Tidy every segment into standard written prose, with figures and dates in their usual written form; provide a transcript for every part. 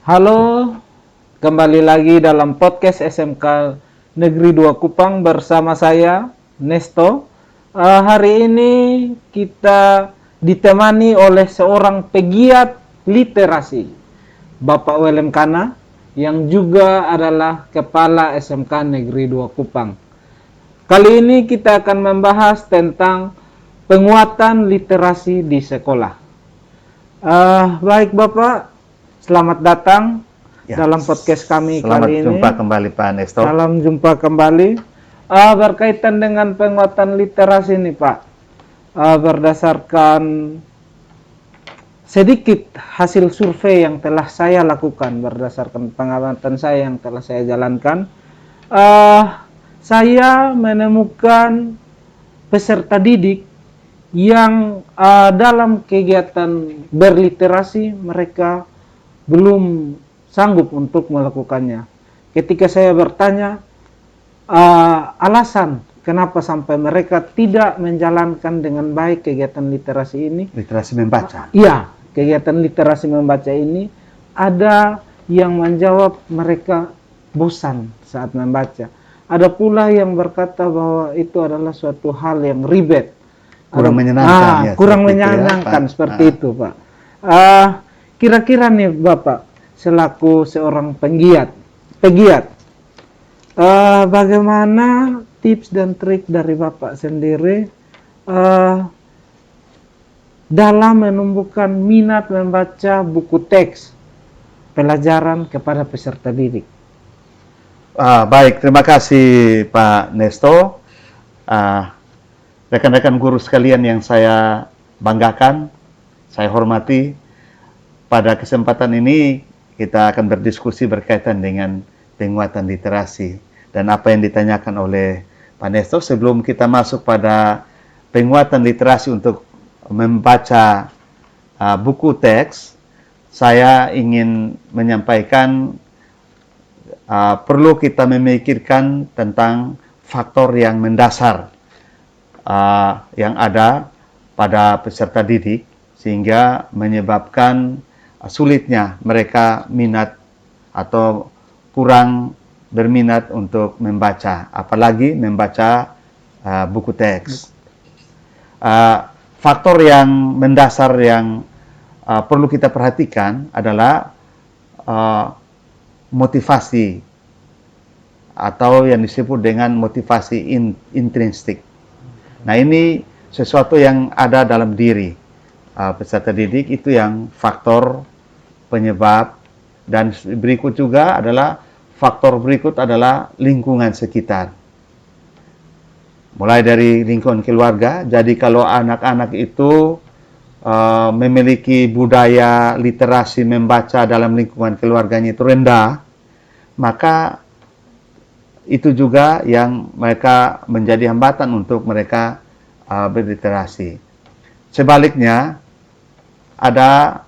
Halo, kembali lagi dalam podcast SMK Negeri 2 Kupang bersama saya, Nesto. Hari ini kita ditemani oleh seorang pegiat literasi, Bapak Welem Kana, yang juga adalah Kepala SMK Negeri 2 Kupang. Kali ini kita akan membahas tentang penguatan literasi di sekolah. Baik Bapak, selamat datang Ya, dalam podcast kami selamat kali ini. jumpa kembali Pak Nesto. Salam jumpa kembali. Berkaitan dengan penguatan literasi ini Pak, berdasarkan sedikit hasil survei yang telah saya lakukan, berdasarkan pengamatan saya yang telah saya jalankan, saya menemukan peserta didik yang dalam kegiatan berliterasi mereka belum sanggup untuk melakukannya. Ketika saya bertanya alasan kenapa sampai mereka tidak menjalankan dengan baik kegiatan literasi ini, Literasi membaca. iya, kegiatan literasi membaca ini, ada yang menjawab mereka bosan saat membaca. Ada pula yang berkata bahwa itu adalah suatu hal yang ribet, Kurang menyenangkan, ya, kurang seperti itu ya, menyenangkan Pak. seperti itu Pak. Kira-kira nih Bapak selaku seorang pegiat, bagaimana tips dan trik dari Bapak sendiri dalam menumbuhkan minat membaca buku teks pelajaran kepada peserta didik? Baik, terima kasih Pak Nesto. Rekan-rekan guru sekalian yang saya banggakan, saya hormati, pada kesempatan ini kita akan berdiskusi berkaitan dengan penguatan literasi. Dan apa yang ditanyakan oleh Pak Nesto, sebelum kita masuk pada penguatan literasi untuk membaca buku teks, saya ingin menyampaikan perlu kita memikirkan tentang faktor yang mendasar yang ada pada peserta didik sehingga menyebabkan sulitnya mereka minat atau kurang berminat untuk membaca, apalagi membaca buku teks. Faktor yang mendasar yang perlu kita perhatikan adalah motivasi atau yang disebut dengan motivasi intrinsik. Nah, ini sesuatu yang ada dalam diri peserta didik, itu yang faktor penyebab. Dan berikut juga adalah faktor berikut adalah lingkungan sekitar. Mulai dari lingkungan keluarga. Jadi kalau anak-anak itu memiliki budaya literasi membaca dalam lingkungan keluarganya itu rendah, maka itu juga yang mereka menjadi hambatan untuk mereka berliterasi. Sebaliknya, ada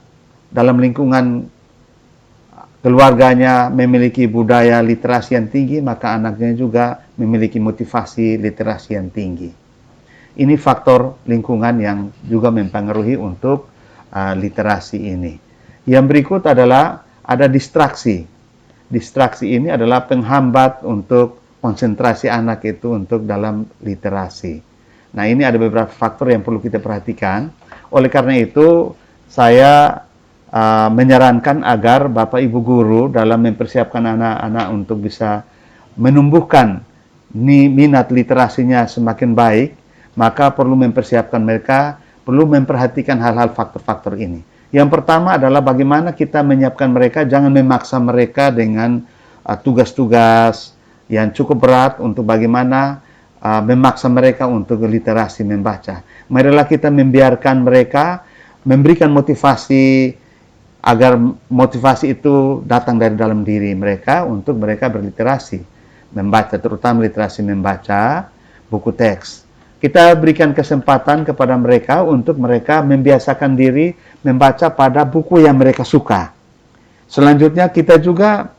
dalam lingkungan keluarganya memiliki budaya literasi yang tinggi, maka anaknya juga memiliki motivasi literasi yang tinggi. Ini faktor lingkungan yang juga mempengaruhi untuk literasi ini. Yang berikut adalah ada distraksi. Distraksi ini adalah penghambat untuk konsentrasi anak itu untuk dalam literasi. Nah, ini ada beberapa faktor yang perlu kita perhatikan. Oleh karena itu, saya menyarankan agar Bapak Ibu guru dalam mempersiapkan anak-anak untuk bisa menumbuhkan minat literasinya semakin baik, maka perlu mempersiapkan mereka, perlu memperhatikan hal-hal faktor-faktor ini. Yang pertama adalah bagaimana kita menyiapkan mereka, jangan memaksa mereka dengan tugas-tugas yang cukup berat untuk bagaimana memaksa mereka untuk literasi membaca. Marilah kita membiarkan mereka, memberikan motivasi agar motivasi itu datang dari dalam diri mereka untuk mereka berliterasi membaca, terutama literasi membaca buku teks. Kita berikan kesempatan kepada mereka untuk mereka membiasakan diri membaca pada buku yang mereka suka. Selanjutnya kita juga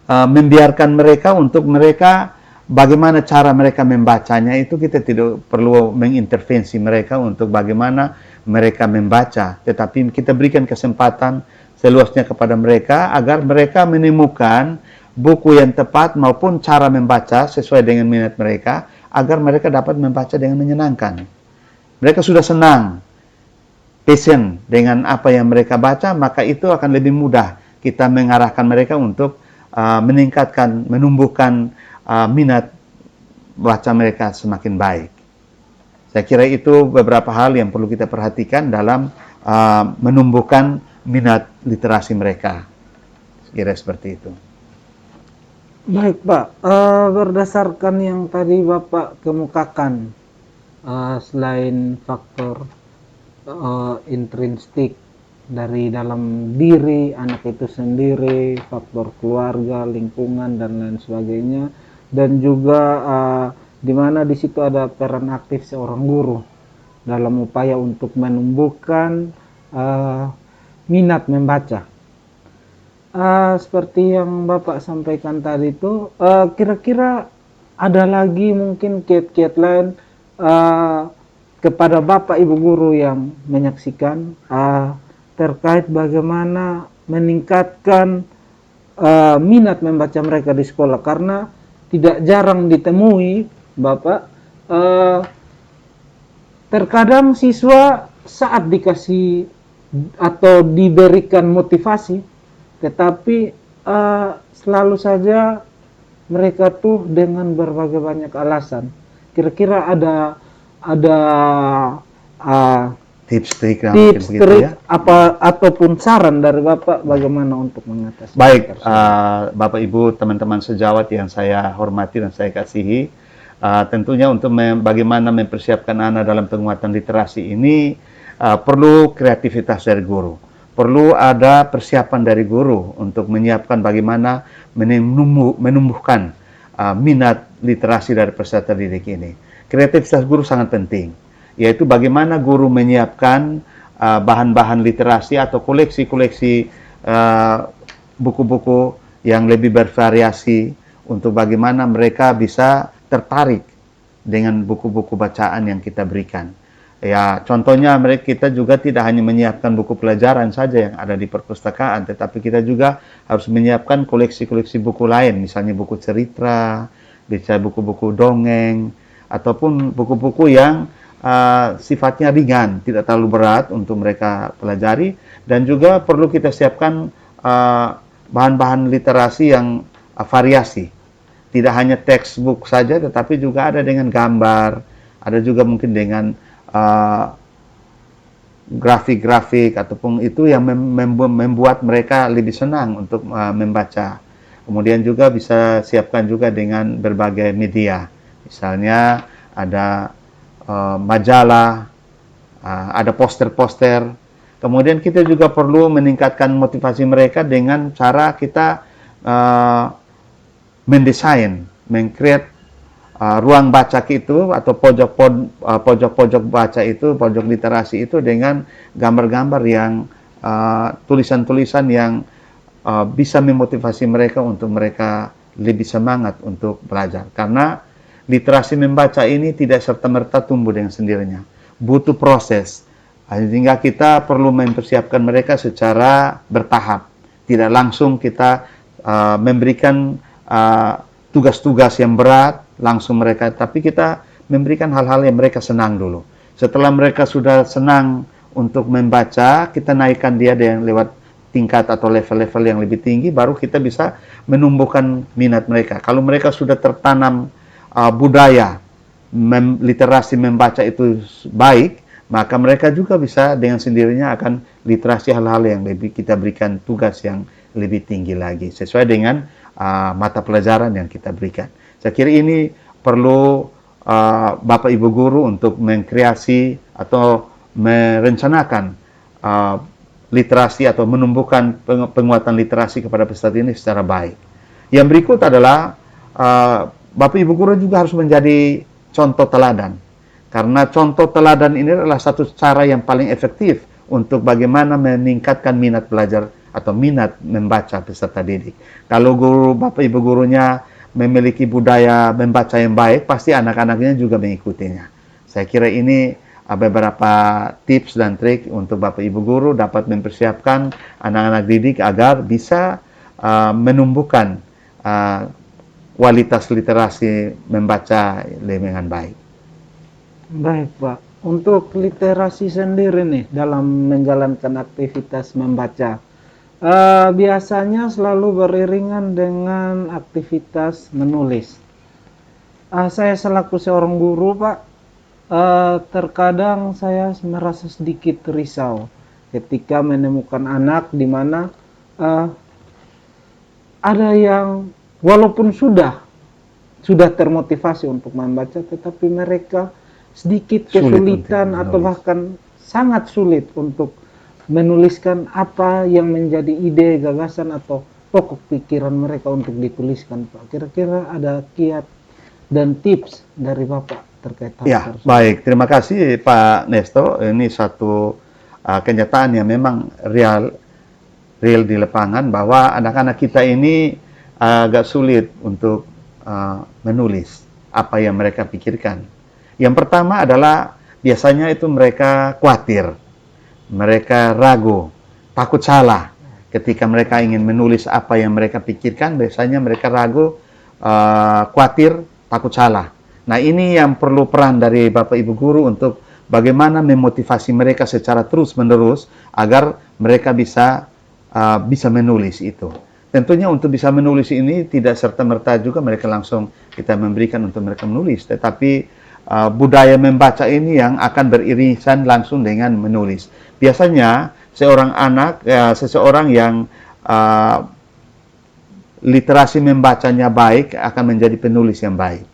membiarkan mereka untuk mereka bagaimana cara mereka membacanya, itu kita tidak perlu mengintervensi mereka untuk bagaimana mereka membaca, tetapi kita berikan kesempatan seluasnya kepada mereka agar mereka menemukan buku yang tepat maupun cara membaca sesuai dengan minat mereka agar mereka dapat membaca dengan menyenangkan. Mereka sudah senang, passion dengan apa yang mereka baca, maka itu akan lebih mudah kita mengarahkan mereka untuk meningkatkan, menumbuhkan minat baca mereka semakin baik. Saya kira itu beberapa hal yang perlu kita perhatikan dalam menumbuhkan minat literasi mereka. Kira seperti itu. Baik Pak, berdasarkan yang tadi Bapak kemukakan, selain faktor intrinsik dari dalam diri anak itu sendiri, faktor keluarga, lingkungan dan lain sebagainya, dan juga di mana di situ ada peran aktif seorang guru dalam upaya untuk menumbuhkan minat membaca. Seperti yang Bapak sampaikan tadi itu, kira-kira ada lagi mungkin kiat-kiat lain kepada Bapak Ibu guru yang menyaksikan terkait bagaimana meningkatkan minat membaca mereka di sekolah, karena tidak jarang ditemui Bapak, terkadang siswa saat dikasih atau diberikan motivasi, tetapi selalu saja mereka tuh dengan berbagai banyak alasan. Kira-kira ada Tips-trik ya? Apa ataupun saran dari Bapak bagaimana untuk mengatasi? Baik, Bapak Ibu, teman-teman sejawat yang saya hormati dan saya kasihi, tentunya untuk bagaimana mempersiapkan anak dalam penguatan literasi ini perlu kreativitas dari guru. Perlu ada persiapan dari guru untuk menyiapkan bagaimana menumbuhkan minat literasi dari peserta didik ini. Kreativitas guru sangat penting, yaitu bagaimana guru menyiapkan bahan-bahan literasi atau koleksi-koleksi buku-buku yang lebih bervariasi untuk bagaimana mereka bisa tertarik dengan buku-buku bacaan yang kita berikan. Ya, contohnya kita juga tidak hanya menyiapkan buku pelajaran saja yang ada di perpustakaan, tetapi kita juga harus menyiapkan koleksi-koleksi buku lain, misalnya buku cerita, bisa buku-buku dongeng, ataupun buku-buku yang sifatnya ringan, tidak terlalu berat untuk mereka pelajari, dan juga perlu kita siapkan bahan-bahan literasi yang variasi. Tidak hanya textbook saja, tetapi juga ada dengan gambar, ada juga mungkin dengan grafik-grafik, ataupun itu yang membuat mereka lebih senang untuk membaca. Kemudian juga bisa siapkan juga dengan berbagai media, misalnya ada majalah, ada poster-poster. Kemudian kita juga perlu meningkatkan motivasi mereka dengan cara kita mendesain, mengcreate ruang baca itu atau pojok-pojok baca itu, pojok literasi itu dengan gambar-gambar yang tulisan-tulisan yang bisa memotivasi mereka untuk mereka lebih semangat untuk belajar. Karena literasi membaca ini tidak serta-merta tumbuh dengan sendirinya, butuh proses, sehingga kita perlu mempersiapkan mereka secara bertahap. Tidak langsung kita memberikan tugas-tugas yang berat langsung mereka, tapi kita memberikan hal-hal yang mereka senang dulu. Setelah mereka sudah senang untuk membaca, kita naikkan dia dengan lewat tingkat atau level-level yang lebih tinggi, baru kita bisa menumbuhkan minat mereka. Kalau mereka sudah tertanam budaya literasi membaca itu baik, maka mereka juga bisa dengan sendirinya akan literasi hal-hal yang lebih kita berikan tugas yang lebih tinggi lagi sesuai dengan mata pelajaran yang kita berikan. Saya kira ini perlu Bapak Ibu guru untuk mengkreasi atau merencanakan literasi atau menumbuhkan penguatan literasi kepada peserta ini secara baik. Yang berikut adalah Bapak Ibu guru juga harus menjadi contoh teladan. Karena contoh teladan ini adalah satu cara yang paling efektif untuk bagaimana meningkatkan minat belajar atau minat membaca peserta didik. Kalau guru, Bapak Ibu gurunya memiliki budaya membaca yang baik, pasti anak-anaknya juga mengikutinya. Saya kira ini beberapa tips dan trik untuk Bapak Ibu guru dapat mempersiapkan anak-anak didik agar bisa menumbuhkan kualitas literasi membaca dengan baik. Baik, Pak. Untuk literasi sendiri nih dalam menjalankan aktivitas membaca, biasanya selalu beriringan dengan aktivitas menulis. Saya selaku seorang guru, Pak, terkadang saya merasa sedikit risau ketika menemukan anak di mana ada yang walaupun sudah termotivasi untuk membaca, tetapi mereka sedikit kesulitan atau bahkan sangat sulit untuk menuliskan apa yang menjadi ide, gagasan atau pokok pikiran mereka untuk dituliskan, Pak. Kira-kira ada kiat dan tips dari Bapak terkait hal Ya, tersebut? baik. Terima kasih Pak Nesto. Ini satu kenyataan yang memang real di lapangan bahwa anak-anak kita ini agak sulit untuk menulis apa yang mereka pikirkan. Yang pertama adalah biasanya itu mereka khawatir, mereka ragu, takut salah. Ketika mereka ingin menulis apa yang mereka pikirkan, biasanya mereka ragu, khawatir, takut salah. Nah, ini yang perlu peran dari Bapak Ibu guru untuk bagaimana memotivasi mereka secara terus-menerus agar mereka bisa menulis itu. Tentunya untuk bisa menulis ini tidak serta-merta juga mereka langsung kita memberikan untuk mereka menulis, tetapi budaya membaca ini yang akan beririsan langsung dengan menulis. Biasanya seseorang yang literasi membacanya baik akan menjadi penulis yang baik.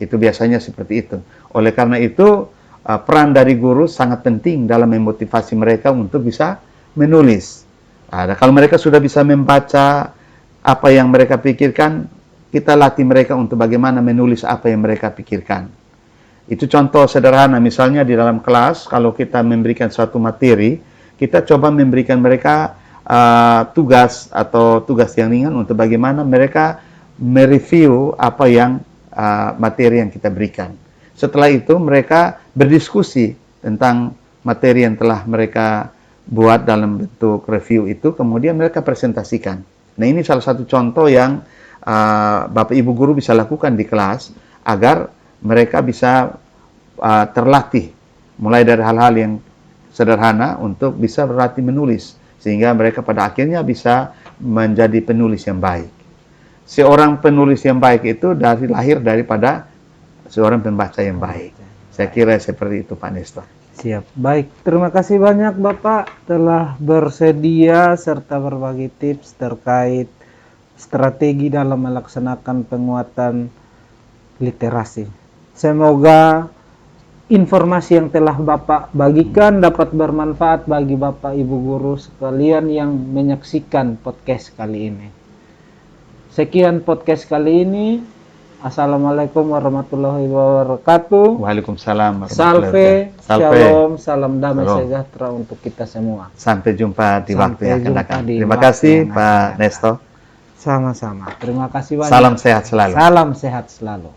Itu biasanya seperti itu. Oleh karena itu, peran dari guru sangat penting dalam memotivasi mereka untuk bisa menulis. Kalau mereka sudah bisa membaca apa yang mereka pikirkan, kita latih mereka untuk bagaimana menulis apa yang mereka pikirkan. Itu contoh sederhana, misalnya di dalam kelas, kalau kita memberikan suatu materi, kita coba memberikan mereka tugas yang ringan untuk bagaimana mereka mereview apa yang materi yang kita berikan. Setelah itu mereka berdiskusi tentang materi yang telah mereka buat dalam bentuk review itu, kemudian mereka presentasikan. Nah, ini salah satu contoh yang Bapak Ibu guru bisa lakukan di kelas agar mereka bisa terlatih mulai dari hal-hal yang sederhana untuk bisa berlatih menulis, sehingga mereka pada akhirnya bisa menjadi penulis yang baik. Seorang penulis yang baik itu lahir daripada seorang pembaca yang baik. Saya kira seperti itu, Pak Nesto. Siap. Baik, terima kasih banyak Bapak telah bersedia serta berbagi tips terkait strategi dalam melaksanakan penguatan literasi. Semoga informasi yang telah Bapak bagikan dapat bermanfaat bagi Bapak Ibu guru sekalian yang menyaksikan podcast kali ini. Sekian podcast kali ini. Assalamualaikum warahmatullahi wabarakatuh. Waalaikumsalam Salve, warahmatullahi wabarakatuh. shalom, salam damai Shalom. sejahtera untuk kita semua. Sampai jumpa di waktu yang akan datang. di Terima waktu kasih yang akan Pak datang. Nesto. Sama-sama. Terima kasih banyak. Salam sehat selalu. Salam sehat selalu.